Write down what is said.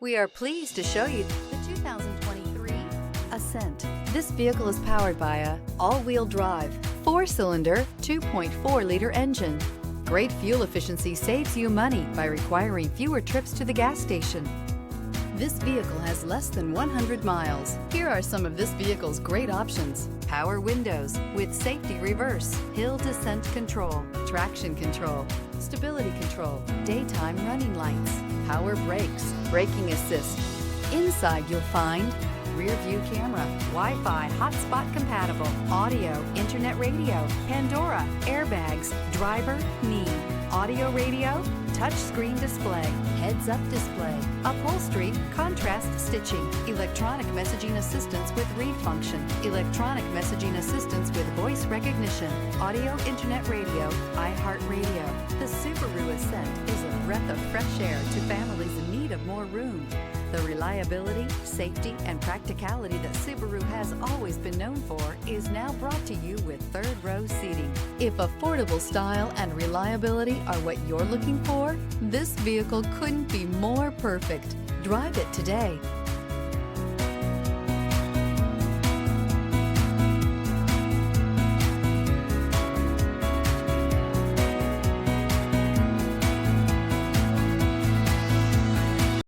We are pleased to show you the 2023 Ascent. This vehicle is powered by a all-wheel drive, 4-cylinder, 2.4-liter engine. Great fuel efficiency saves you money by requiring fewer trips to the gas station. This vehicle has less than 100 miles. Here are some of this vehicle's great options: power windows with safety reverse, hill descent control, traction control, stability control, daytime running lights, power brakes, braking assist. Inside you'll find rear view camera, Wi-Fi hotspot compatible, audio, internet radio, Pandora, airbags, driver, knee, audio radio, touchscreen display, heads-up display, upholstery, contrast stitching, electronic messaging assistance with read function, electronic messaging assistance with voice recognition, audio, internet radio, iHeartRadio. The Subaru Ascent is a breath of fresh air to families in need of more room. The reliability, safety, and practicality that Subaru has always been known for is now brought to you with third-row seating. If affordable style and reliability are what you're looking for, this vehicle couldn't be more perfect. Drive it today.